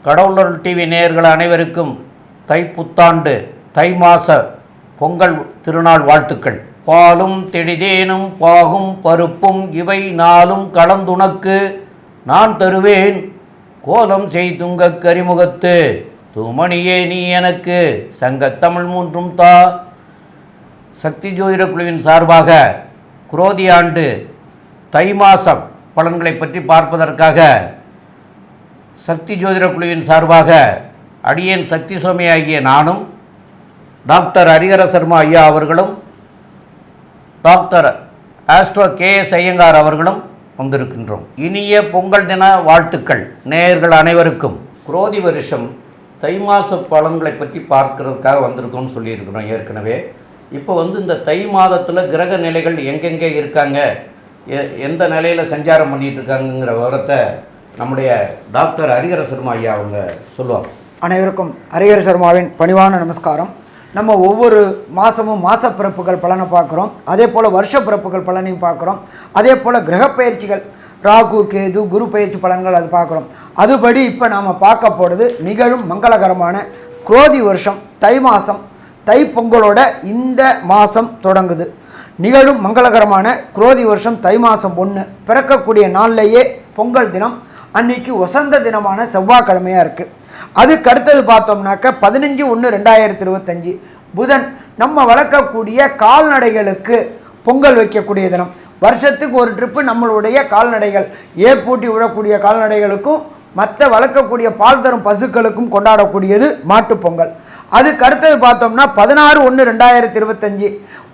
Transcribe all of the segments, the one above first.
கடவுளர் TV நேயர்கள் அனைவருக்கும் தைப்புத்தாண்டு தை மாச பொங்கல் திருநாள் வாழ்த்துக்கள். பாலும் தெளிதேனும் பாகும் பருப்பும் இவை நாளும் கலந்துனக்கு நான் தருவேன் கோலம் செய்துங்க கரிமுகத்து தூமணியே நீ எனக்கு சங்கத்தமிழ் மூன்றும் தா. சக்தி ஜோதிட குழுவின் சார்பாக குரோதி ஆண்டு தை மாதம் பலன்களை பற்றி பார்ப்பதற்காக சக்தி ஜோதிட குழுவின் சார்பாக அடியேன் சக்தி சுவாமி ஆகிய நானும் டாக்டர் ஹரிஹர சர்மா ஐயா அவர்களும் டாக்டர் ஆஸ்ட்ரோ KS ஐயங்கார் அவர்களும் வந்திருக்கின்றோம். இனிய பொங்கல் தின வாழ்த்துக்கள் நேயர்கள் அனைவருக்கும். குரோதி வருஷம் தை மாத பலன்களை பற்றி பார்க்கறதுக்காக வந்திருக்கோம்னு சொல்லியிருக்கிறோம் ஏற்கனவே. இப்போ இந்த தை மாதத்தில் கிரக நிலைகள் எங்கெங்கே இருக்காங்க, எந்த நிலையில் சஞ்சாரம் பண்ணிகிட்டு இருக்காங்கங்கிற விவரத்தை நம்முடைய டாக்டர் ஹரிஹர சர்மா ஐயா அவங்க சொல்லுவாங்க. அனைவருக்கும் ஹரிஹர சர்மாவின் பணிவான நமஸ்காரம். நம்ம ஒவ்வொரு மாதமும் மாத பிறப்புகள் பலனை பார்க்குறோம், அதே போல் வருஷ பிறப்புகள் பலனையும் பார்க்குறோம், அதே போல் கிரகப்பயிற்சிகள் ராகு கேது குரு பயிற்சி பலன்கள் அது பார்க்குறோம். அதுபடி இப்போ நாம் பார்க்க போகிறது நிகழும் மங்களகரமான குரோதி வருஷம் தை மாதம் தை பொங்கலோட இந்த மாதம் தொடங்குது. நிகழும் மங்களகரமான குரோதி வருஷம் தை மாதம் 1 பிறக்கக்கூடிய நாள்லேயே பொங்கல் தினம், அன்னைக்கு வசந்த தினமான செவ்வாய்க்கிழமையாக இருக்குது. அதுக்கு அடுத்தது பார்த்தோம்னாக்க 15/1/2025 புதன் நம்ம வளர்க்கக்கூடிய கால்நடைகளுக்கு பொங்கல் வைக்கக்கூடிய தினம். வருஷத்துக்கு ஒரு ட்ரிப்பு நம்மளுடைய கால்நடைகள் ஏற்பூட்டி விடக்கூடிய கால்நடைகளுக்கும் மற்ற வளர்க்கக்கூடிய பால் தரும் பசுக்களுக்கும் கொண்டாடக்கூடியது மாட்டுப்பொங்கல். அதுக்கு அடுத்தது பார்த்தோம்னா 16/1/2025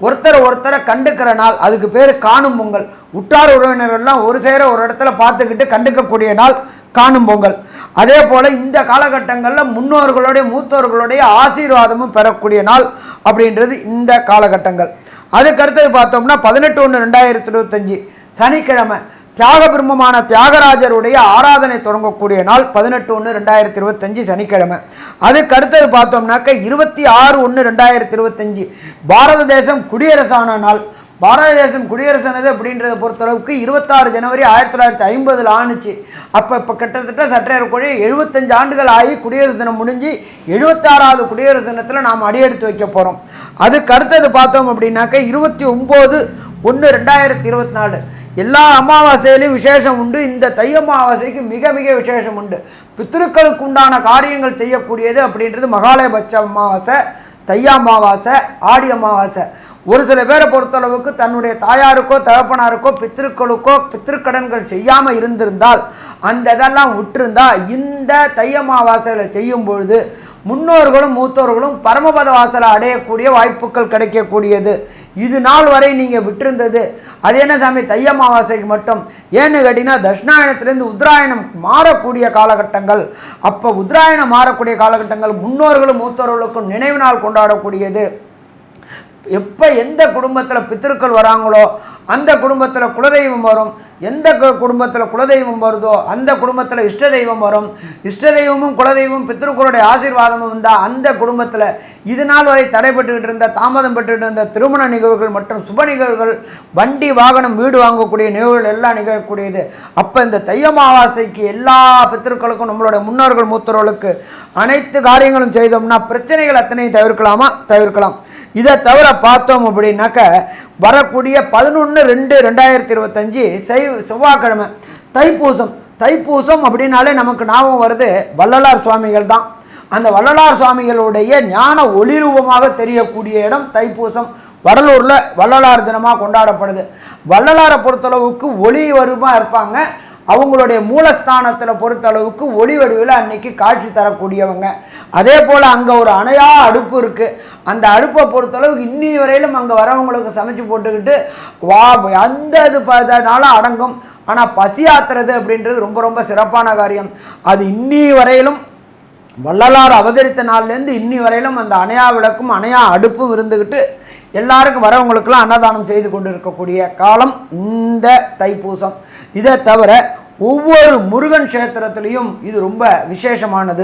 ஒருத்தரை கண்டுக்கிற நாள், அதுக்கு பேர் காணும் பொங்கல். உற்றார் உறவினர்கள்லாம் ஒரு சேர ஒரு இடத்துல பார்த்துக்கிட்டு கண்டுக்கக்கூடிய நாள் காணும் பொங்கல். அதே போல் இந்த காலகட்டங்களில் முன்னோர்களுடைய மூத்தோர்களுடைய ஆசீர்வாதமும் பெறக்கூடிய நாள் அப்படின்றது இந்த காலகட்டங்கள். அதுக்கடுத்தது பார்த்தோம்னா 18/1/2025 சனிக்கிழமை தியாக பிரம்மமான தியாகராஜருடைய ஆராதனை தொடங்கக்கூடிய நாள் 18/1/2025 சனிக்கிழமை. அதுக்கு அடுத்தது பார்த்தோம்னாக்க 26/1/2025 பாரத தேசம் குடியரசான நாள். பாரத தேசம் குடியரசானது அப்படின்றத பொறுத்தளவுக்கு 26 ஜனவரி 1950 ஆணுச்சு. இப்போ கிட்டத்தட்ட சற்றேறக்குறைய 75 ஆண்டுகள் ஆகி குடியரசு தினம் முடிஞ்சு 76வது குடியரசு தினத்தில் நாம் அடியெடுத்து வைக்க போகிறோம். அதுக்கு அடுத்தது பார்த்தோம் அப்படின்னாக்க 29/1/2024 எல்லா அமாவாசையிலையும் விசேஷம் உண்டு. இந்த தை அமாவாசைக்கு மிக மிக விசேஷம் உண்டு. பித்திருக்களுக்கு உண்டான காரியங்கள் செய்யக்கூடியது அப்படின்றது மகாலயபட்ச அமாவாசை, தை அமாவாசை, ஆடி அமாவாசை. ஒரு சில பேரை பொறுத்தளவுக்கு தன்னுடைய தாயாருக்கோ தகப்பனாருக்கோ பித்திருக்களுக்கோ பித்திருக்கடன்கள் செய்யாமல் இருந்திருந்தால் அந்த இதெல்லாம் விட்டுருந்தால் இந்த தை அமாவாசையில் செய்யும் பொழுது முன்னோர்களும் மூத்தோர்களும் பரமபத வாசலை அடையக்கூடிய வாய்ப்புகள் கிடைக்கக்கூடியது. இது நாள் வரை நீங்கள் விட்டிருந்தது அது என்ன சாமி தை அமாவாசைக்கு மட்டும் ஏன்னு கேட்டிங்கன்னா தட்சிணாயனத்திலேருந்து உத்தராயணம் மாறக்கூடிய காலகட்டங்கள். அப்போ உத்தராயணம் மாறக்கூடிய காலகட்டங்கள் முன்னோர்களும் மூத்தோர்களுக்கும் நினைவு நாள் கொண்டாடக்கூடியது. எப்போ எந்த குடும்பத்தில் பித்திருக்கள் வராங்களோ அந்த குடும்பத்தில் குலதெய்வம் வரும், எந்த குடும்பத்தில் குலதெய்வம் வருதோ அந்த குடும்பத்தில் இஷ்ட தெய்வம் வரும். இஷ்ட தெய்வமும் குலதெய்வமும் பித்திருக்களுடைய ஆசீர்வாதமும் வந்தால் அந்த குடும்பத்தில் இது நாள் வரை தடைப்பட்டுக்கிட்டு இருந்த தாமதம் பெற்றுக்கிட்டு இருந்த திருமண நிகழ்வுகள் மற்றும் சுப நிகழ்வுகள், வண்டி வாகனம் வீடு வாங்கக்கூடிய நிகழ்வுகள் எல்லாம் நிகழக்கூடியது. அப்போ இந்த தை அமாவாசைக்கு எல்லா பித்திருக்களுக்கும் நம்மளுடைய முன்னோர்கள் மூத்தோர்களுக்கு அனைத்து காரியங்களும் செய்தோம்னா பிரச்சனைகள் அத்தனையும் தவிர்க்கலாம். இதை தவிர பார்த்தோம் அப்படின்னாக்க வரக்கூடிய 11/2/2025 செவ்வாய்க்கிழமை தைப்பூசம் அப்படின்னாலே நமக்கு ஞாபகம் வருது வள்ளலார் சுவாமிகள் தான். அந்த வள்ளலார் சுவாமிகளுடைய ஞான ஒளிரூபமாக தெரியக்கூடிய இடம் தைப்பூசம். வடலூரில் வள்ளலார் தினமாக கொண்டாடப்படுது. வள்ளலாரை பொறுத்தளவுக்கு ஒளி வருமாக இருப்பாங்க. அவங்களுடைய மூலஸ்தானத்தில் பொறுத்தளவுக்கு ஒளி வடிவில் அன்னைக்கு காட்சி தரக்கூடியவங்க. அதே போல் அங்கே ஒரு அணையா அடுப்பு இருக்குது. அந்த அடுப்பை பொறுத்தளவுக்கு இன்னி வரையிலும் அங்கே வரவங்களுக்கு சமைச்சு போட்டுக்கிட்டு அந்த இதனால அடங்கும். ஆனால் பசியாத்துறது அப்படின்றது ரொம்ப ரொம்ப சிறப்பான காரியம். அது இன்னி வரையிலும் வள்ளலார் அவதரித்த நாள்லேருந்து இன்னி வரையிலும் அந்த அணையா விளக்கும் அணையா அடுப்பும் இருந்துக்கிட்டு எல்லாருக்கும் வரவங்களுக்கெல்லாம் அன்னதானம் செய்து கொண்டு இருக்கக்கூடிய காலம் இந்த தைப்பூசம். இதை தவிர ஒவ்வொரு முருகன் க்ஷேத்திரத்துலேயும் இது ரொம்ப விசேஷமானது.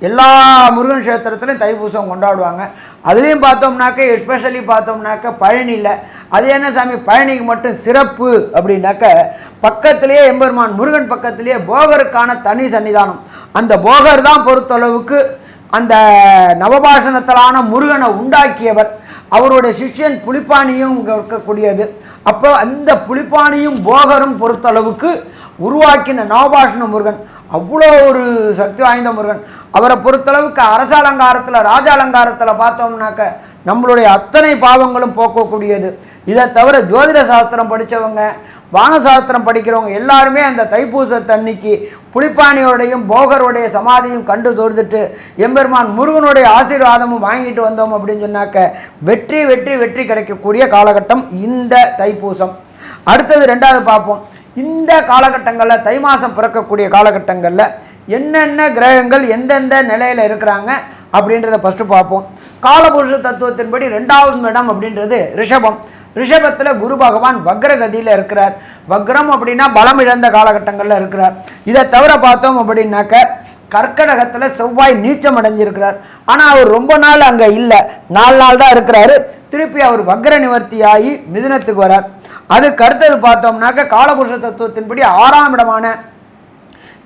எல்லா முருகன் க்ஷேத்திரத்துலையும் தைப்பூசம் கொண்டாடுவாங்க. அதுலேயும் பார்த்தோம்னாக்க எஸ்பெஷலி பார்த்தோம்னாக்க பழனியில் அது என்ன சாமி பழனிக்கு மட்டும் சிறப்பு அப்படின்னாக்க பக்கத்திலேயே எம்பெருமான் முருகன் பக்கத்திலேயே போகருக்கான தனி சன்னிதானம். அந்த போகர் தான் பொறுத்தளவுக்கு அந்த நவபாஷணத்திலான முருகனை உண்டாக்கியவர். அவருடைய சிஷ்யன் புலிப்பாணியும் இங்கே இருக்கக்கூடியது. அப்போ அந்த புலிப்பாணியும் போகரும் பொறுத்தளவுக்கு உருவாக்கின நவபாஷண முருகன் அவ்வளோ ஒரு சக்தி வாய்ந்த முருகன். அவரை பொறுத்தளவுக்கு அரச அலங்காரத்தில் ராஜ அலங்காரத்தில் பார்த்தோம்னாக்க நம்மளுடைய அத்தனை பாவங்களும் போக்கக்கூடியது. இதை தவிர ஜோதிட சாஸ்திரம் படித்தவங்க, வானசாஸ்திரம் படிக்கிறவங்க எல்லாருமே அந்த தைப்பூசத்தன்னைக்கு புலிப்பாணியோடையும் போகருடைய சமாதியும் கண்டு தொழுதுட்டு எம்பெருமான் முருகனுடைய ஆசீர்வாதமும் வாங்கிட்டு வந்தோம் அப்படின்னு சொன்னாக்க வெற்றி வெற்றி வெற்றி கிடைக்கக்கூடிய காலகட்டம் இந்த தைப்பூசம். அடுத்தது ரெண்டாவது பார்ப்போம். இந்த காலகட்டங்களில் தை மாதம் பிறக்கக்கூடிய காலகட்டங்களில் என்னென்ன கிரகங்கள் எந்தெந்த நிலையில் இருக்கிறாங்க அப்படின்றத ஃபஸ்ட்டு பார்ப்போம். காலபுருஷ தத்துவத்தின்படி 2வது இடம் அப்படின்றது ரிஷபம். ரிஷபத்தில் குரு பகவான் வக்ரகதியில் இருக்கிறார். வக்ரம் அப்படின்னா பலம் இழந்த காலகட்டங்களில் இருக்கிறார். இதை தவிர பார்த்தோம் அப்படின்னாக்க கர்க்கடகத்தில் செவ்வாய் நீச்சம் அடைஞ்சிருக்கிறார். ஆனால் அவர் ரொம்ப நாள் அங்கே இல்லை, 4 நாள் தான் இருக்கிறாரு. திருப்பி அவர் வக்ர நிவர்த்தியாகி மிதுனத்துக்கு வரார். அதுக்கு அடுத்தது பார்த்தோம்னாக்க காலபுருஷ தத்துவத்தின்படி 6ஆம் இடமான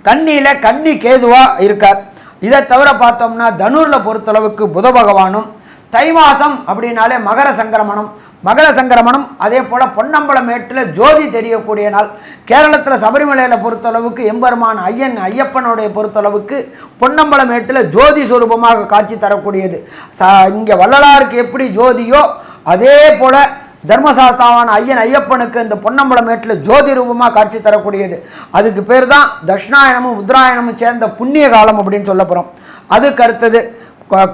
கன்னியில் கன்னி கேதுவாக இருக்கார். இதை தவிர பார்த்தோம்னா தனுரில் பொறுத்தளவுக்கு புத பகவானும், தை மாதம் அப்படின்னாலே மகர சங்கிரமணம். மகர சங்கிரமணம் அதே போல் பொன்னம்பலம் மேட்டில் ஜோதி தெரியக்கூடிய நாள். கேரளத்தில் சபரிமலையில் பொறுத்தளவுக்கு எம்பெருமான் ஐயப்பனுடைய பொறுத்தளவுக்கு பொன்னம்பலம் மேட்டில் ஜோதி சுரூபமாக காட்சி தரக்கூடியது. இங்கே வள்ளலாருக்கு எப்படி ஜோதியோ அதே போல் தர்மசாஸ்தாவான ஐயப்பனுக்கு இந்த பொன்னம்பலம் மேட்டில் ஜோதி ரூபமாக காட்சி தரக்கூடியது. அதுக்கு பேர் தான் தட்சிணாயனமும் உத்தராயணமும் சேர்ந்த புண்ணிய காலம் அப்படின்னு சொல்ல போகிறோம். அதுக்கு அடுத்தது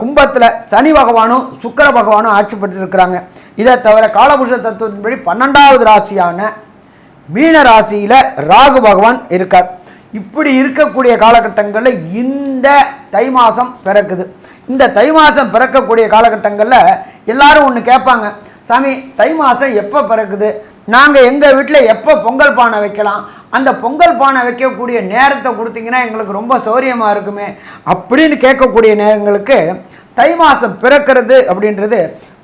கும்பத்தில் சனி பகவானும் சுக்கிர பகவானும் ஆட்சி பெற்றிருக்கிறாங்க. இதை தவிர காலபுருஷ தத்துவத்தின்படி 12வது ராசியான மீன ராசியில் ராகு பகவான் இருக்கார். இப்படி இருக்கக்கூடிய காலகட்டங்களில் இந்த தை மாதம் பிறக்குது. இந்த தை மாதம் பிறக்கக்கூடிய காலகட்டங்களில் எல்லாரும் ஒன்று கேட்பாங்க, சாமி தை மாதம் எப்போ பிறக்குது, நாங்கள் எங்கள் வீட்டில் எப்போ பொங்கல் பானை வைக்கலாம், அந்த பொங்கல் பானை வைக்கக்கூடிய நேரத்தை கொடுத்தீங்கன்னா எங்களுக்கு ரொம்ப சௌரியமாக இருக்குமே அப்படின்னு கேட்கக்கூடிய நேரங்களுக்கு தை மாதம் பிறக்கிறது அப்படின்றது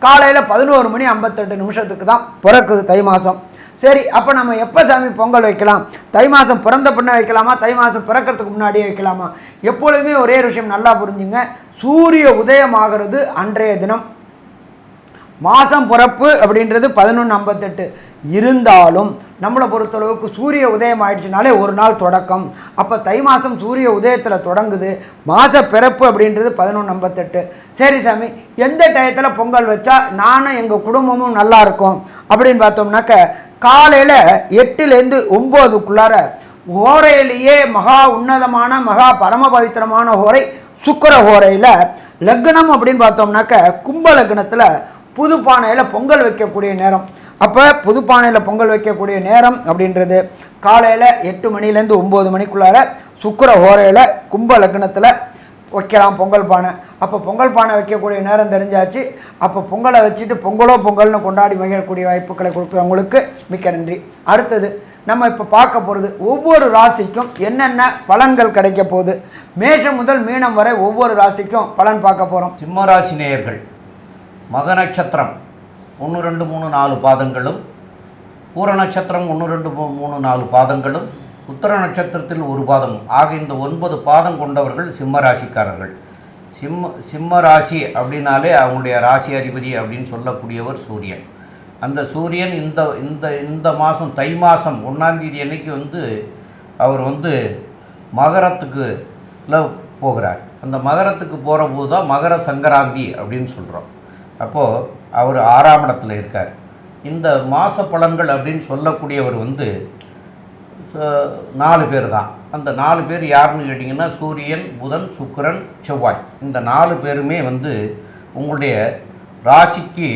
காலையில் 11:58 தான் பிறக்குது தை மாதம். சரி, அப்போ நம்ம எப்போ சாமி பொங்கல் வைக்கலாம்? தை மாதம் பிறந்த பின்ன வைக்கலாமா, தை மாதம் பிறக்கிறதுக்கு முன்னாடியே வைக்கலாமா? எப்பொழுதுமே ஒரே விஷயம் நல்லா புரிஞ்சுங்க, சூரிய உதயமாகிறது அன்றைய தினம். மாதம் பிறப்பு அப்படின்றது 11:58 இருந்தாலும் நம்மளை பொறுத்தளவுக்கு சூரிய உதயம் ஆயிடுச்சுனாலே ஒரு நாள் தொடக்கம். அப்போ தை மாதம் சூரிய உதயத்தில் தொடங்குது. மாத பிறப்பு அப்படின்றது 11:58. சரி சாமி, எந்த டயத்தில் பொங்கல் வச்சா நானும் எங்கள் குடும்பமும் நல்லா இருக்கும் அப்படின்னு பார்த்தோம்னாக்க காலையில் 8லேருந்து 9க்குள்ளார ஹோரையிலேயே மகா உன்னதமான மகா பரம பவித்திரமான ஹோரை சுக்கிர ஹோரையில் லக்னம் அப்படின்னு பார்த்தோம்னாக்க கும்ப லக்னத்தில் புதுப்பானையில் பொங்கல் வைக்கக்கூடிய நேரம். அப்போ புதுப்பானையில் பொங்கல் வைக்கக்கூடிய நேரம் அப்படின்றது காலையில் 8 மணிலேருந்து 9 மணிக்குள்ளார சுக்கிர ஹோரையில் கும்ப லக்னத்தில் வைக்கலாம் பொங்கல் பானை. அப்போ பொங்கல் பானை வைக்கக்கூடிய நேரம் தெரிஞ்சாச்சு. அப்போ பொங்கலை வச்சுட்டு பொங்கல்னு கொண்டாடி மகிழக்கூடிய வாய்ப்புகளை கொடுத்தவங்களுக்கு மிக்க நன்றி. அடுத்தது நம்ம இப்போ பார்க்க போகிறது ஒவ்வொரு ராசிக்கும் என்னென்ன பலன்கள் கிடைக்க போகுது. மேஷம் முதல் மீனம் வரை ஒவ்வொரு ராசிக்கும் பலன் பார்க்க போகிறோம். சிம்ம ராசி நேயர்கள், மக நட்சத்திரம் 1, 2, 3, 4 பாதங்களும், பூர நட்சத்திரம் 1, 2, 3, 4 பாதங்களும், உத்தர நட்சத்திரத்தில் 1 பாதம் ஆக இந்த 9 பாதம் கொண்டவர்கள் சிம்ம ராசிக்காரர்கள். சிம்ம ராசி அப்படின்னாலே அவங்களுடைய ராசி அதிபதி அப்படின்னு சொல்லக்கூடியவர் சூரியன். அந்த சூரியன் இந்த இந்த இந்த மாதம் தை மாதம் 1ஆம் தேதி அன்னைக்கு அவர் மகரத்துக்கு போகிறார். அந்த மகரத்துக்கு போகிற போது தான் மகர சங்கராந்தி அப்படின்னு சொல்கிறோம். அப்போது அவர் 6ஆம் இடத்துல இருக்கார். இந்த மாத பலன்கள் அப்படின்னு சொல்லக்கூடியவர் 4 பேர் தான். அந்த 4 பேர் யாருன்னு கேட்டிங்கன்னா சூரியன், புதன், சுக்கிரன், செவ்வாய். இந்த 4 பேருமே உங்களுடைய ராசிக்கு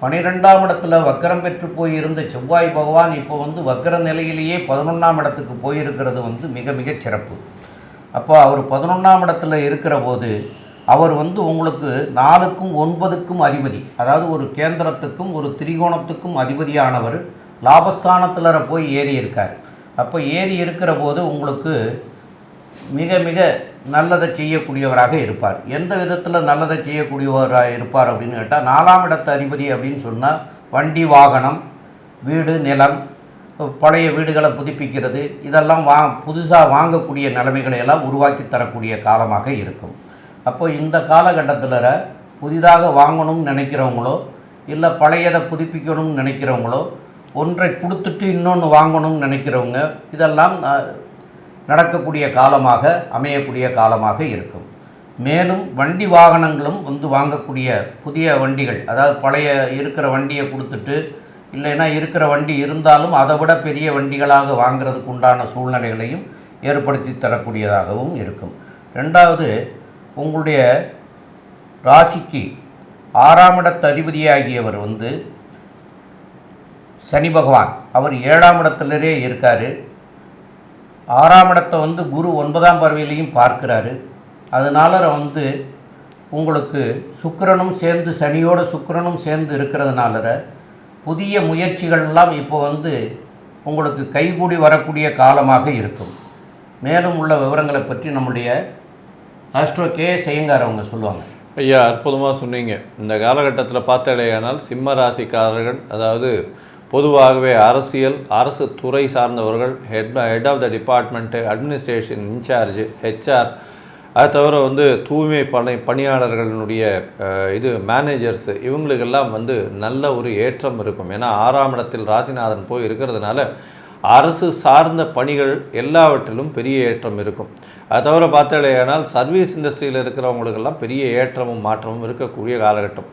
12ஆம் இடத்துல வக்கரம் பெற்று போயிருந்த செவ்வாய் பகவான் இப்போ வக்கர நிலையிலேயே 11ஆம் இடத்துக்கு போயிருக்கிறது மிக மிக சிறப்பு. அப்போ அவர் 11ஆம் இடத்துல இருக்கிற போது அவர் உங்களுக்கு 4க்கும் 9க்கும் அதிபதி, அதாவது ஒரு கேந்திரத்துக்கும் ஒரு திரிகோணத்துக்கும் அதிபதியானவர் லாபஸ்தானத்தில் போய் ஏறி இருக்கார். அப்போ ஏறி இருக்கிற போது உங்களுக்கு மிக மிக நல்லதை செய்யக்கூடியவராக இருப்பார். எந்த விதத்தில் நல்லதை செய்யக்கூடியவராக இருப்பார் அப்படின்னு கேட்டால் 4ஆம் இடத்து அதிபதி அப்படின்னு சொன்னால் வண்டி வாகனம், வீடு, நிலம், பழைய வீடுகளை புதுப்பிக்கிறது, இதெல்லாம் புதுசாக வாங்கக்கூடிய நிலைமைகளை எல்லாம் உருவாக்கி தரக்கூடிய காலமாக இருக்கும். அப்போ இந்த காலகட்டத்தில் புதிதாக வாங்கணும்னு நினைக்கிறவங்களோ இல்லை பழையதை புதுப்பிக்கணும்னு நினைக்கிறவங்களோ, ஒன்றை கொடுத்துட்டு இன்னொன்று வாங்கணும்னு நினைக்கிறவங்க, இதெல்லாம் நடக்கக்கூடிய காலமாக அமையக்கூடிய காலமாக இருக்கும். மேலும் வண்டி வாகனங்களும் வாங்கக்கூடிய புதிய வண்டிகள், அதாவது பழைய இருக்கிற வண்டியை கொடுத்துட்டு இல்லைன்னா இருக்கிற வண்டி இருந்தாலும் அதை விட பெரிய வண்டிகளாக வாங்கிறதுக்கு உண்டான சூழ்நிலைகளையும் ஏற்படுத்தி தரக்கூடியதாகவும் இருக்கும். ரெண்டாவது, உங்களுடைய ராசிக்கு 6ஆம் இடத்து அதிபதியாகியவர் சனி பகவான், அவர் 7ஆம் இடத்திலே இருக்கார். 6ஆம் இடத்தை குரு 9ஆம் பார்வையிலையும் பார்க்குறாரு. அதனால் உங்களுக்கு சுக்கிரனும் சேர்ந்து, சனியோட சுக்கிரனும் சேர்ந்து இருக்கிறதுனால புதிய முயற்சிகள்லாம் இப்போ உங்களுக்கு கைகூடி வரக்கூடிய காலமாக இருக்கும். மேலும் உள்ள விவரங்களை பற்றி நம்முடைய ஆஸ்ட்ரோ கே செய்யங்கார் அவங்க சொல்லுவாங்க. ஐயா, அற்புதமாக சொன்னீங்க. இந்த காலகட்டத்தில் பார்த்தாலேயானால் சிம்ம ராசிக்காரர்கள், அதாவது பொதுவாகவே அரசு துறை சார்ந்தவர்கள், head of the department, administration incharge, HR, அது தவிர தூய்மை பணியாளர்களுடைய மேனேஜர்ஸு, இவங்களுக்கெல்லாம் நல்ல ஒரு ஏற்றம் இருக்கும். ஏன்னா 6ஆம் இடத்தில் ராசிநாதன் போய் இருக்கிறதுனால அரசு சார்ந்த பணிகள் எல்லாவற்றிலும் பெரிய ஏற்றம் இருக்கும். அது தவிர பார்த்தாலேயானால் சர்வீஸ் இண்டஸ்ட்ரியில் இருக்கிறவங்களுக்கெல்லாம் பெரிய ஏற்றமும் மாற்றமும் இருக்கக்கூடிய காலகட்டம்.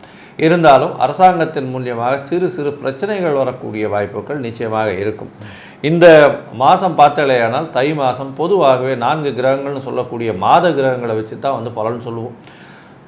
இருந்தாலும் அரசாங்கத்தின் மூலியமாக சிறு சிறு பிரச்சனைகள் வரக்கூடிய வாய்ப்புகள் நிச்சயமாக இருக்கும். இந்த மாதம் பார்த்தாலேயானால் தை மாதம் பொதுவாகவே 4 கிரகங்கள்னு சொல்லக்கூடிய மாத கிரகங்களை வச்சு தான் பலன் சொல்லுவோம்.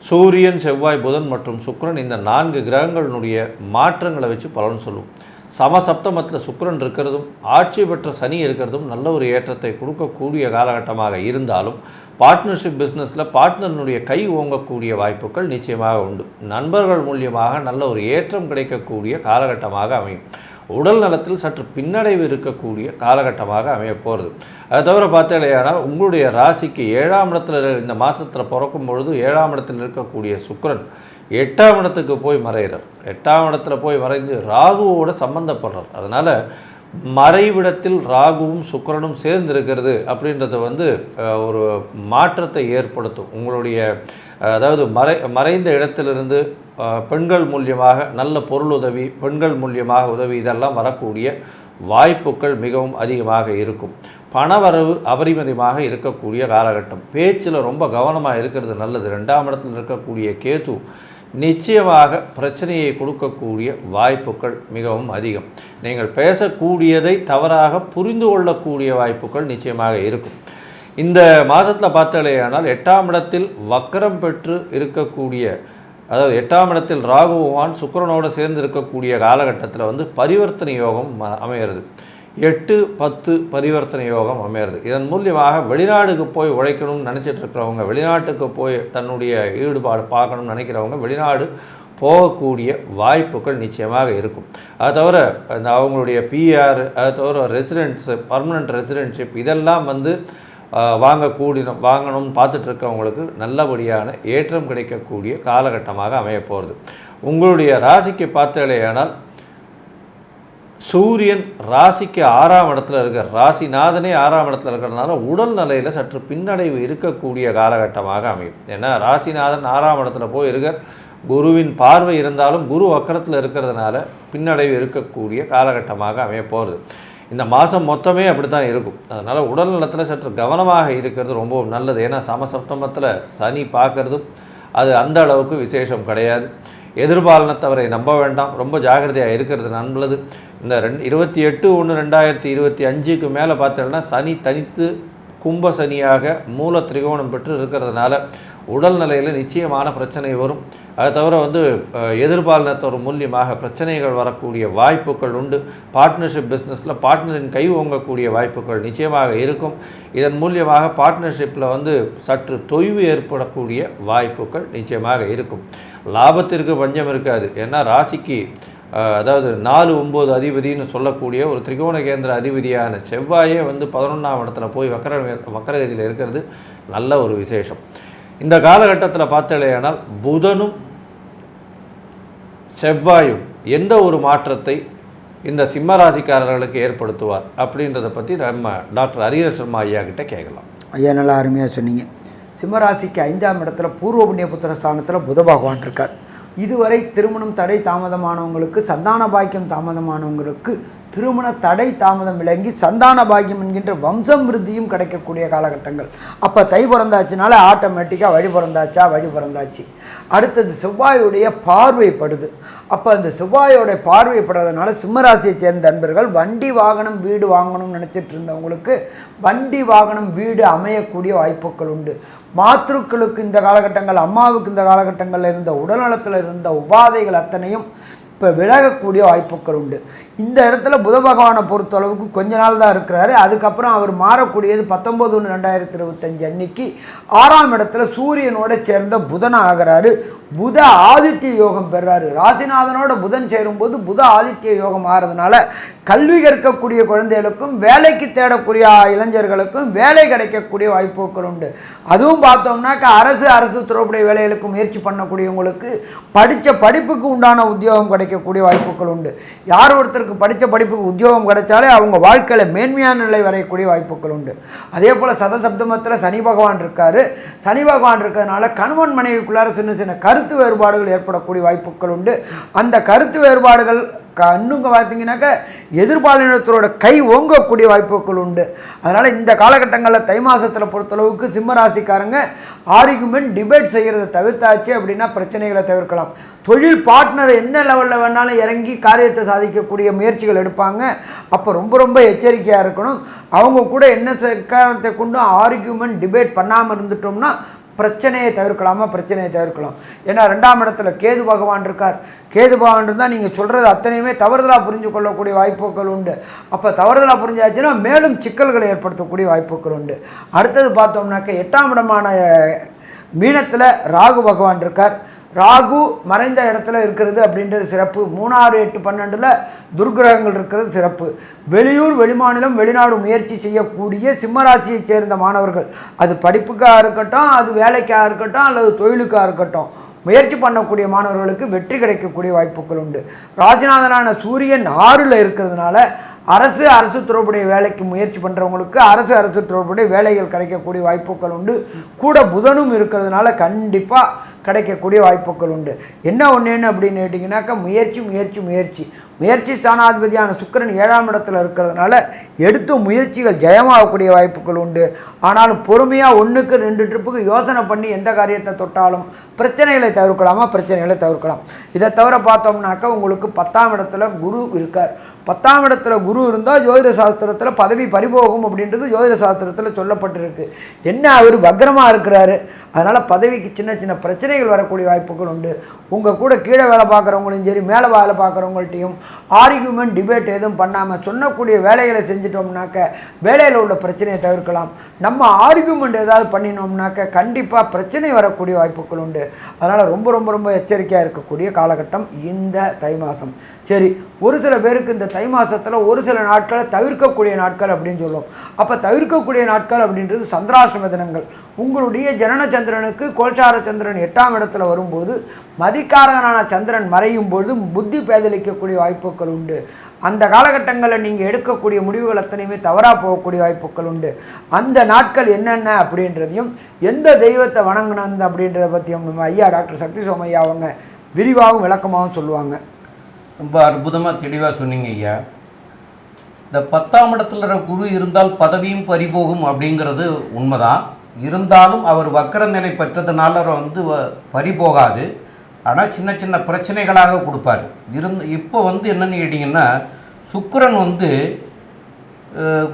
சூரியன், செவ்வாய், புதன் மற்றும் சுக்கிரன், இந்த 4 கிரகங்களினுடைய மாற்றங்களை வச்சு பலன் சொல்லுவோம். சமசப்தமத்தில் சுக்கிரன் இருக்கிறதும் ஆட்சி பெற்ற சனி இருக்கிறதும் நல்ல ஒரு ஏற்றத்தை கொடுக்கக்கூடிய காலகட்டமாக இருந்தாலும், பார்ட்னர்ஷிப் பிஸ்னஸில் பார்ட்னருடைய கை ஓங்கக்கூடிய வாய்ப்புகள் நிச்சயமாக உண்டு. நண்பர்கள் மூலியமாக நல்ல ஒரு ஏற்றம் கிடைக்கக்கூடிய காலகட்டமாக அமையும். உடல் நலத்தில் சற்று பின்னடைவு இருக்கக்கூடிய காலகட்டமாக அமைய போகிறது. அது தவிர பார்த்தாலேயானால் உங்களுடைய ராசிக்கு 7ஆம் இடத்துல இந்த மாதத்தில் பிறக்கும் பொழுது 7ஆம் இடத்தில் இருக்கக்கூடிய சுக்கிரன் 8ஆம் இடத்துக்கு போய் மறைகிறார். 8ஆம் இடத்துல போய் மறைந்து ராகுவோடு சம்பந்தப்படுறார். அதனால் மறைவிடத்தில் ராகுவும் சுக்கிரனும் சேர்ந்திருக்கிறது அப்படின்றது ஒரு மாற்றத்தை ஏற்படுத்தும். உங்களுடைய அதாவது மறைந்த இடத்திலிருந்து பெண்கள் மூலியமாக நல்ல பொருளுதவி, பெண்கள் மூலியமாக உதவி, இதெல்லாம் வரக்கூடிய வாய்ப்புகள் மிகவும் அதிகமாக இருக்கும். பணவரவு அபரிமிதமாக இருக்கக்கூடிய காலகட்டம். பேச்சில் ரொம்ப கவனமாக இருக்கிறது நல்லது. 2ஆம் இடத்தில் இருக்கக்கூடிய கேது நிச்சயமாக பிரச்சனையை கொடுக்கக்கூடிய வாய்ப்புகள் மிகவும் அதிகம். நீங்கள் பேசக்கூடியதை தவறாக புரிந்து கொள்ளக்கூடிய வாய்ப்புகள் நிச்சயமாக இருக்கும். இந்த மாதத்தில் பார்த்தாலேயானால் 8ஆம் இடத்தில் வக்கரம் பெற்று இருக்கக்கூடிய, அதாவது 8ஆம் இடத்தில் ராகு பகவான் சுக்கிரனோடு சேர்ந்து இருக்கக்கூடிய காலகட்டத்தில் பரிவர்த்தனை யோகம் அமைகிறது. 8-10 பரிவர்த்தனை யோகம் அமைகிறது. இதன் மூலியமாக வெளிநாடுக்கு போய் உழைக்கணும்னு நினச்சிட்டு இருக்கிறவங்க, வெளிநாட்டுக்கு போய் தன்னுடைய ஈடுபாடு பார்க்கணும்னு நினைக்கிறவங்க வெளிநாடு போகக்கூடிய வாய்ப்புகள் நிச்சயமாக இருக்கும். அது தவிர அவங்களுடைய பிஆர், அது தவிர ரெசிடென்ட்ஸு, பர்மனெண்ட் ரெசிடென்ட்ஷிப், இதெல்லாம் வாங்கணும்னு பார்த்துட்ருக்கவங்களுக்கு நல்லபடியான ஏற்றம் கிடைக்கக்கூடிய காலகட்டமாக அமைய போகிறது. உங்களுடைய ராசிக்கு பார்த்தாலேயானால் சூரியன் ராசிக்கு 6ஆம் இடத்துல இருக்கார். ராசிநாதனே 6ஆம் இடத்துல இருக்கிறதுனால உடல் நிலையில் சற்று பின்னடைவு இருக்கக்கூடிய காலகட்டமாக அமையும். ஏன்னா ராசிநாதன் 6ஆம் இடத்துல போய் இருக்கார். குருவின் பார்வை இருந்தாலும் குரு வக்கரத்தில் இருக்கிறதுனால பின்னடைவு இருக்கக்கூடிய காலகட்டமாக அமைய போகிறது. இந்த மாதம் மொத்தமே அப்படி தான் இருக்கும். அதனால் உடல் நலத்தில் சற்று கவனமாக இருக்கிறது ரொம்ப நல்லது. ஏன்னா சமசப்தமத்தில் சனி பார்க்குறதும் அது அந்த அளவுக்கு விசேஷம் கிடையாது. எதிர்பாலனத்தவரை நம்ப வேண்டாம், ரொம்ப ஜாகிரதையாக இருக்கிறது நல்லது. இந்த 28/1/2025 மேலே பார்த்தோம்னா சனி தனித்து கும்ப சனியாக மூல திரிகோணம் பெற்று இருக்கிறதுனால உடல் நிலையில் நிச்சயமான பிரச்சனை வரும். அது தவிர எதிர்பாலனத்தோர் மூலியமாக பிரச்சனைகள் வரக்கூடிய வாய்ப்புகள் உண்டு. பார்ட்னர்ஷிப் பிஸ்னஸில் பார்ட்னரின் கை ஓங்கக்கூடிய வாய்ப்புகள் நிச்சயமாக இருக்கும். இதன் மூலியமாக பார்ட்னர்ஷிப்பில் சற்று தொய்வு ஏற்படக்கூடிய வாய்ப்புகள் நிச்சயமாக இருக்கும். லாபத்திற்கு பஞ்சம் இருக்காது. ஏன்னா ராசிக்கு அதாவது 4-9 அதிபதினு சொல்லக்கூடிய ஒரு திரிகோண கேந்திர அதிபதியான செவ்வாயே 11ஆம் இடத்துல போய் வக்கரகதியில் இருக்கிறது நல்ல ஒரு விசேஷம். இந்த காலகட்டத்தில் பார்த்தாலேயானால் புதனும் செவ்வாயும் எந்த ஒரு மாற்றத்தை இந்த சிம்ம ராசிக்காரர்களுக்கு ஏற்படுத்துவார் அப்படின்றத பற்றி நம்ம டாக்டர் ஹரிஹர சர்மா ஐயா கிட்ட கேட்கலாம். ஐயா நல்லா அருமையாக சொன்னீங்க. சிம்மராசிக்கு 5ஆம் இடத்துல பூர்வ புண்ணிய புத்திர ஸ்தானத்தில் புத பகவான் இருக்கார். இதுவரை திருமணம் தடை தாமதமானவங்களுக்கு, சந்தான பாக்கியம் தாமதமானவங்களுக்கு திருமண தடை தாமதம் விளங்கி சந்தான பாக்கியம் என்கின்ற வம்சம் விருத்தியும் கிடைக்கக்கூடிய காலகட்டங்கள். அப்போ தை பிறந்தாச்சுனால ஆட்டோமேட்டிக்காக வழி பிறந்தாச்சு. அடுத்தது செவ்வாயுடைய பார்வைப்படுது. அப்போ அந்த செவ்வாயோடைய பார்வைப்படுறதுனால சிம்மராசியை சேர்ந்த நண்பர்கள் வண்டி வாகனம் வீடு வாங்கணும்னு நினச்சிட்டு இருந்தவங்களுக்கு வண்டி வாகனம் வீடு அமையக்கூடிய வாய்ப்புகள் உண்டு. மாத்ருக்களுக்கு இந்த காலகட்டங்கள், அம்மாவுக்கு இந்த காலகட்டங்களில் இருந்த உடல்நலத்தில் இருந்த உபாதைகள் அத்தனையும் இப்போ விலகக்கூடிய வாய்ப்புகள் உண்டு. இந்த இடத்துல புத பகவானை பொறுத்தளவுக்கு கொஞ்ச நாள் தான் இருக்கிறாரு. அதுக்கப்புறம் அவர் மாறக்கூடியது 19/1/2025 அன்னைக்கு 6ஆம் இடத்துல சூரியனோட சேர்ந்த புதன் ஆகிறாரு. புத ஆதித்ய யோகம் பெறாரு. ராசிநாதனோட புதன் சேரும்போது புத ஆதித்ய யோகம் ஆகிறதுனால கல்வி கற்கக்கூடிய குழந்தைகளுக்கும் வேலைக்கு தேடக்கூடிய இளைஞர்களுக்கும் வேலை கிடைக்கக்கூடிய வாய்ப்புகள் உண்டு. அதுவும் பார்த்தோம்னாக்க அரசு துறையுடைய வேலைகளுக்கு முயற்சி பண்ணக்கூடியவங்களுக்கு படித்த படிப்புக்கு உண்டான உத்தியோகம் கிடைக்கக்கூடிய வாய்ப்புகள் உண்டு. யார் ஒருத்தருக்கு படித்த படிப்புக்கு உத்தியோகம் கிடைச்சாலே அவங்க வாழ்க்கையில் மேன்மையான நிலை வரையக்கூடிய வாய்ப்புகள் உண்டு. அதே போல் சதசப்தமத்தில் சனி பகவான் இருக்கார். சனி பகவான் இருக்கிறதுனால கணவன் மனைவிக்குள்ளார சின்ன சின்ன கருத்து வேறுபாடுகள் ஏற்படக்கூடிய வாய்ப்புகள் உண்டு. அந்த கருத்து வேறுபாடுகள் இன்னுங்க பார்த்தீங்கன்னாக்க எதிர்பாலினத்தோட கை ஓங்கக்கூடிய வாய்ப்புகள் உண்டு. அதனால் இந்த காலகட்டங்களில் தை மாதத்தில் பொறுத்தளவுக்கு சிம்மராசிக்காரங்க ஆர்கியூமெண்ட் டிபேட் செய்கிறத தவிர்த்தாச்சு அப்படின்னா பிரச்சனைகளை தவிர்க்கலாம். தொழில் பார்ட்னர் என்ன லெவலில் வேணாலும் இறங்கி காரியத்தை சாதிக்கக்கூடிய முயற்சிகள் எடுப்பாங்க. அப்போ ரொம்ப எச்சரிக்கையாக இருக்கணும். அவங்க கூட என்ன காரணத்தை கொண்டு ஆர்கியூமெண்ட் டிபேட் பண்ணாமல் இருந்துட்டோம்னா பிரச்சனையை தவிர்க்கலாம். ஏன்னா 2ஆம் இடத்துல கேது பகவான் இருக்கார். கேது பகவான் இருந்தால் நீங்கள் சொல்கிறது அத்தனையுமே தவறுதலாக புரிஞ்சு கொள்ளக்கூடிய வாய்ப்புகள் உண்டு. அப்போ தவறுதலாக புரிஞ்சாச்சுன்னா மேலும் சிக்கல்களை ஏற்படுத்தக்கூடிய வாய்ப்புகள் உண்டு. அடுத்தது பார்த்தோம்னாக்க 8ஆம் இடமான மீனத்தில் ராகு பகவான் இருக்கார். ராகு மறைந்த இடத்துல இருக்கிறது அப்படின்றது சிறப்பு. 3, 6, 8, 12 துர்கிரகங்கள் இருக்கிறது சிறப்பு. வெளியூர், வெளிமாநிலம், வெளிநாடு முயற்சி செய்யக்கூடிய சிம்மராசியை சேர்ந்த மாணவர்கள், அது படிப்புக்காக இருக்கட்டும், அது வேலைக்காக இருக்கட்டும், அல்லது தொழிலுக்காக இருக்கட்டும், முயற்சி பண்ணக்கூடிய மாணவர்களுக்கு வெற்றி கிடைக்கக்கூடிய வாய்ப்புகள் உண்டு. ராசிநாதனான சூரியன் 6ல் இருக்கிறதுனால அரசு துறையுடைய வேலைக்கு முயற்சி பண்ணுறவங்களுக்கு அரசு துறையுடைய வேலைகள் கிடைக்கக்கூடிய வாய்ப்புகள் உண்டு. கூட புதனும் இருக்கிறதுனால கண்டிப்பாக கிடைக்கக்கூடிய வாய்ப்புகள் உண்டு. என்ன ஒன்று அப்படின்னு கேட்டிங்கனாக்கா முயற்சி ஸ்தானாதிபதியான சுக்கிரன் 7ஆம் இடத்துல இருக்கிறதுனால எடுத்த முயற்சிகள் ஜெயமாகக்கூடிய வாய்ப்புகள் உண்டு. ஆனாலும் பொறுமையாக 1க்கு 2 ட்ரிப்புக்கு யோசனை பண்ணி எந்த காரியத்தை தொட்டாலும் பிரச்சனைகளை தவிர்க்கலாம். இதை தவிர பார்த்தோம்னாக்கா உங்களுக்கு 10ஆம் இடத்துல குரு இருக்கார். 10ஆம் இடத்துல குரு இருந்தால் ஜோதிட சாஸ்திரத்தில் பதவி பறிபோகும் அப்படின்றது ஜோதிட சாஸ்திரத்தில் சொல்லப்பட்டிருக்கு. என்ன அவர் வக்ரமாக இருக்கிறாரு, அதனால் பதவிக்கு சின்ன பிரச்சனைகள் வரக்கூடிய வாய்ப்புகள் உண்டு. உங்கள் கூட கீழே வேலை பார்க்குறவங்களையும் சரி மேலே வேலை பார்க்குறவங்கள்ட்டையும் ஆர்கியூமெண்ட் டிபேட் எதுவும் பண்ணாமல் சொன்னக்கூடிய வேலைகளை செஞ்சிட்டோம்னாக்க வேலையில் உள்ள பிரச்சனையை தவிர்க்கலாம். நம்ம ஆர்கியூமெண்ட் ஏதாவது பண்ணினோம்னாக்க கண்டிப்பாக பிரச்சனை வரக்கூடிய வாய்ப்புகள் உண்டு. அதனால் ரொம்ப எச்சரிக்கையாக இருக்கக்கூடிய காலகட்டம் இந்த தை மாதம். சரி, ஒரு சில பேருக்கு இந்த தை மாதத்தில் ஒரு சில நாட்களை தவிர்க்கக்கூடிய நாட்கள் அப்படின்னு சொல்லுவோம். அப்போ தவிர்க்கக்கூடிய நாட்கள் அப்படின்றது சந்திராஷ்டம தினங்கள். உங்களுடைய ஜனன சந்திரனுக்கு கோல்சார சந்திரன் 8ஆம் இடத்துல வரும்போது மதிக்காரகனான சந்திரன் மறையும் பொழுது புத்தி பேதலிக்கக்கூடிய வாய்ப்புகள் உண்டு. அந்த காலகட்டங்களில் நீங்கள் எடுக்கக்கூடிய முடிவுகள் அத்தனையுமே தவறாக போகக்கூடிய வாய்ப்புகள் உண்டு. அந்த நாட்கள் என்னென்ன அப்படின்றதையும் எந்த தெய்வத்தை வணங்கணும் அப்படின்றத பற்றியும் நம்ம ஐயா டாக்டர் சக்தி சோமையா அவங்க விரிவாகவும் விளக்கமாகவும் சொல்லுவாங்க. ரொம்ப அற்புதமாக தெளிவாக சொன்னீங்க ஐயா. இந்த 10ஆம் இடத்துல குரு இருந்தால் பதவியும் பறிபோகும் அப்படிங்கிறது உண்மைதான். இருந்தாலும் அவர் வக்கர நிலை பெற்றதுனால பறிபோகாது. ஆனால் சின்ன பிரச்சனைகளாக கொடுப்பார். இப்போ என்னென்னு கேட்டிங்கன்னா சுக்கிரன்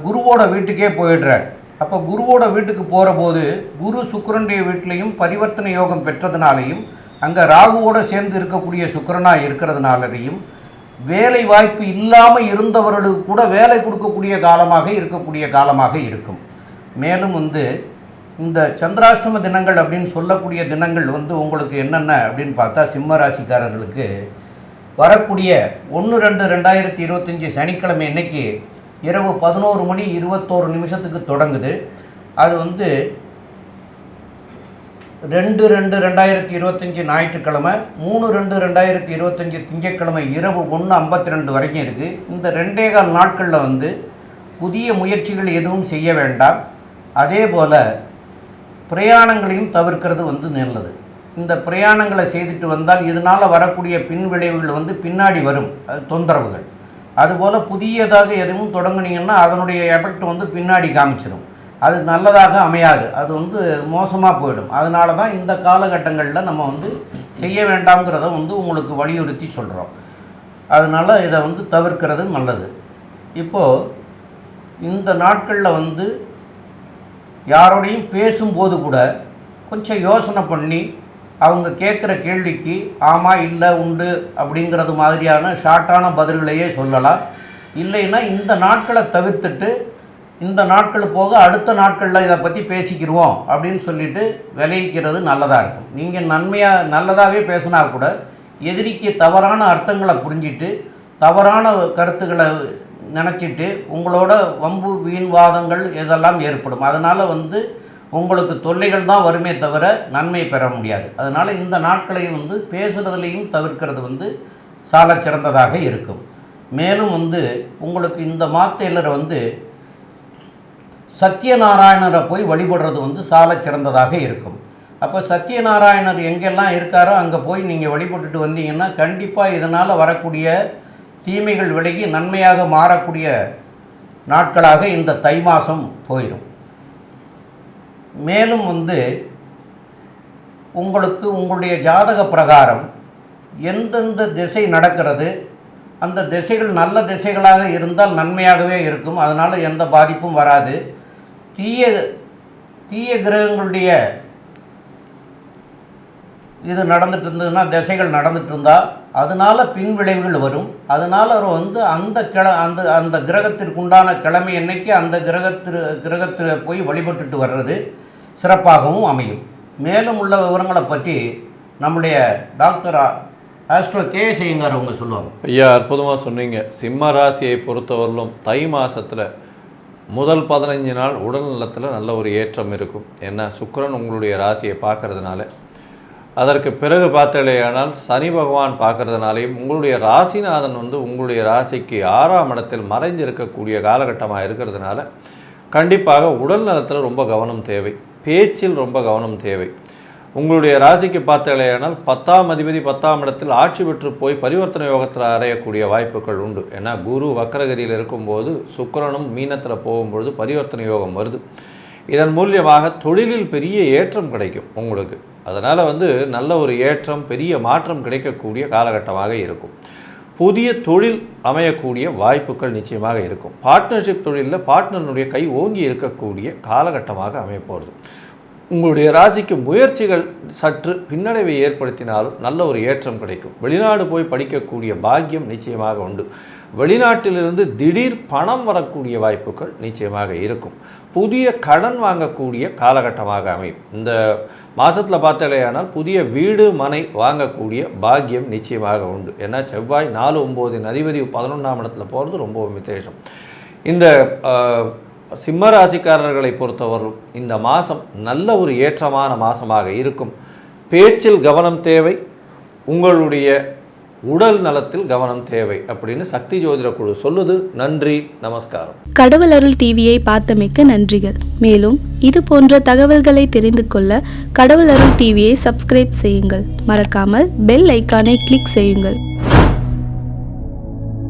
குருவோட வீட்டுக்கே போயிடுறார். அப்போ குருவோட வீட்டுக்கு போகிற போது குரு சுக்கிரனுடைய வீட்டிலையும் பரிவர்த்தனை யோகம் பெற்றதுனாலையும் அங்கே ராகுவோடு சேர்ந்து இருக்கக்கூடிய சுக்கிரனாக இருக்கிறதுனாலையும் வேலை வாய்ப்பு இல்லாமல் இருந்தவர்களுக்கு கூட வேலை கொடுக்கக்கூடிய காலமாக இருக்கும். மேலும் இந்த சந்திராஷ்டம தினங்கள் அப்படின்னு சொல்லக்கூடிய தினங்கள் உங்களுக்கு என்னென்ன அப்படின்னு பார்த்தா சிம்ம ராசிக்காரர்களுக்கு வரக்கூடிய 1/2/2025 சனிக்கிழமை இன்னைக்கு இரவு 11:21 தொடங்குது. அது 2/2/2025 ஞாயிற்றுக்கிழமை, 3/2/2025 திங்கட்கிழமை இரவு 1:52 வரைக்கும் இருக்குது. இந்த 2.25 நாட்களில் வந்து புதிய முயற்சிகள் எதுவும் செய்ய வேண்டாம். அதே போல் பிரயாணங்களையும் தவிர்க்கிறது வந்து நல்லது. இந்த பிரயாணங்களை செய்துட்டு வந்தால் இதனால் வரக்கூடிய பின் விளைவுகள் வந்து பின்னாடி வரும், அது தொந்தரவுகள். அதுபோல் புதியதாக எதுவும் தொடங்குனீங்கன்னா அதனுடைய எஃபெக்ட் வந்து பின்னாடி காமிச்சிடும். அது நல்லதாக அமையாது, அது வந்து மோசமாக போயிடும். அதனால தான் இந்த காலகட்டங்களில் நம்ம வந்து செய்ய வேண்டாம்ங்கிறத வந்து உங்களுக்கு வலியுறுத்தி சொல்கிறோம். அதனால் இதை வந்து தவிர்க்கிறது நல்லது. இப்போது இந்த நாட்களில் வந்து யாரோடையும் பேசும்போது கூட கொஞ்சம் யோசனை பண்ணி அவங்க கேட்குற கேள்விக்கு ஆமாம் இல்லை உண்டு அப்படிங்கிறது மாதிரியான ஷார்ட்டான பதில்களையே சொல்லலாம். இல்லைன்னா இந்த நாட்களை தவிர்த்துட்டு இந்த நாட்கள் போக அடுத்த நாட்களில் இதை பற்றி பேசிக்கிடுவோம் அப்படின்னு சொல்லிட்டு விளைவிக்கிறது நல்லதாக இருக்கும். நீங்கள் நல்லதாகவே பேசினா கூட எதிரிக்கு தவறான அர்த்தங்களை புரிஞ்சிட்டு தவறான கருத்துக்களை நினச்சிட்டு உங்களோட வம்பு வீண்வாதங்கள் இதெல்லாம் ஏற்படும். அதனால் வந்து உங்களுக்கு தொல்லைகள் தான் வருமே தவிர நன்மை பெற முடியாது. அதனால் இந்த நாட்களையும் வந்து பேசுகிறதுலையும் தவிர்க்கிறது வந்து சால சிறந்ததாக இருக்கும். மேலும் வந்து உங்களுக்கு இந்த மாத்தையில் வந்து சத்யநாராயணரை போய் வழிபடுறது வந்து சால சிறந்ததாக இருக்கும். அப்போ சத்யநாராயணர் எங்கெல்லாம் இருக்காரோ அங்கே போய் நீங்கள் வழிபட்டுட்டு வந்தீங்கன்னா கண்டிப்பாக இதனால் வரக்கூடிய தீமைகள் விலகி நன்மையாக மாறக்கூடிய நாட்களாக இந்த தை மாதம் போயிடும். மேலும் வந்து உங்களுக்கு உங்களுடைய ஜாதக பிரகாரம் எந்தெந்த திசை நடக்கிறது, அந்த திசைகள் நல்ல திசைகளாக இருந்தால் நன்மையாகவே இருக்கும். அதனால் எந்த பாதிப்பும் வராது. தீய கிரகங்களுடைய இது நடந்துட்டு இருந்ததுன்னா, திசைகள் நடந்துட்டு இருந்தால் அதனால் பின் விளைவுகள் வரும். அதனால் வந்து அந்த கிரகத்திற்குண்டான கிழமை அன்னைக்கு அந்த கிரகத்தில் போய் வழிபட்டுட்டு வர்றது சிறப்பாகவும் அமையும். மேலும் உள்ள விவரங்களை பற்றி நம்முடைய டாக்டர் ஆஸ்ட்ரோ கேஎஸ் ஐயங்கார் அவங்க சொல்லுவாங்க. ஐயா, அற்புதமாக சொன்னீங்க. சிம்ம ராசியை பொறுத்தவரையிலும் தை மாதத்தில் முதல் 15 நாள் உடல் நலத்தில் நல்ல ஒரு ஏற்றம் இருக்கும். ஏன்னா சுக்கிரன் உங்களுடைய ராசியை பார்க்கறதுனால, அதற்கு பிறகு பார்த்தலையானால் சனி பகவான் பார்க்கறதுனாலையும் உங்களுடைய ராசிநாதன் வந்து உங்களுடைய ராசிக்கு 6ஆம் இடத்தில் மறைந்து இருக்கக்கூடிய காலகட்டமாக இருக்கிறதுனால கண்டிப்பாக உடல் நலத்தில் ரொம்ப கவனம் தேவை, பேச்சில் ரொம்ப கவனம் தேவை. உங்களுடைய ராசிக்கு பார்த்தலையானால் 10ஆம் அதிபதி 10ஆம் இடத்தில் ஆட்சி பெற்று போய் பரிவர்த்தனை யோகத்தில் அடையக்கூடிய வாய்ப்புகள் உண்டு. ஏன்னா குரு வக்கரகதியில் இருக்கும்போது சுக்கிரனும் மீனத்தில் போகும்பொழுது பரிவர்த்தனை யோகம் வருது. இதன் மூலியமாக தொழிலில் பெரிய ஏற்றம் கிடைக்கும் உங்களுக்கு. அதனால் வந்து நல்ல ஒரு ஏற்றம், பெரிய மாற்றம் கிடைக்கக்கூடிய காலகட்டமாக இருக்கும். புதிய தொழில் அமையக்கூடிய வாய்ப்புகள் நிச்சயமாக இருக்கும். பார்ட்னர்ஷிப் தொழிலில் பார்ட்னருடைய கை ஓங்கி இருக்கக்கூடிய காலகட்டமாக அமையப்போகிறது. உங்களுடைய ராசிக்கு முயற்சிகள் சற்று பின்னடைவை ஏற்படுத்தினாலும் நல்ல ஒரு ஏற்றம் கிடைக்கும். வெளிநாடு போய் படிக்கக்கூடிய பாக்கியம் நிச்சயமாக உண்டு. வெளிநாட்டிலிருந்து திடீர் பணம் வரக்கூடிய வாய்ப்புகள் நிச்சயமாக இருக்கும். புதிய கடன் வாங்கக்கூடிய காலகட்டமாக அமையும். இந்த மாதத்தில் பார்த்தாலேயானால் புதிய வீடு மனை வாங்கக்கூடிய பாக்கியம் நிச்சயமாக உண்டு. ஏன்னா செவ்வாய் 4-9 அதிபதி 11ஆம் இடத்துல போகிறது ரொம்ப விசேஷம். இந்த சிம்ம ராசிக்காரர்களை பொறுத்தவரை இந்த மாதம் நல்ல ஒரு ஏற்றமான மாதமாக இருக்கும். பேச்சில் கவனம் தேவை, உங்களுடைய உடல் நலத்தில் கவனம் தேவை அப்படின்னு சக்தி ஜோதிட குழு சொல்லுது. நன்றி, நமஸ்காரம். கடவுள் அருள் டிவியை பார்த்தமைக்க நன்றிகள். மேலும் இது போன்ற தகவல்களை தெரிந்து கொள்ள கடவுள் அருள் டிவியை சப்ஸ்கிரைப் செய்யுங்கள். மறக்காமல் பெல் ஐக்கானை கிளிக் செய்யுங்கள்.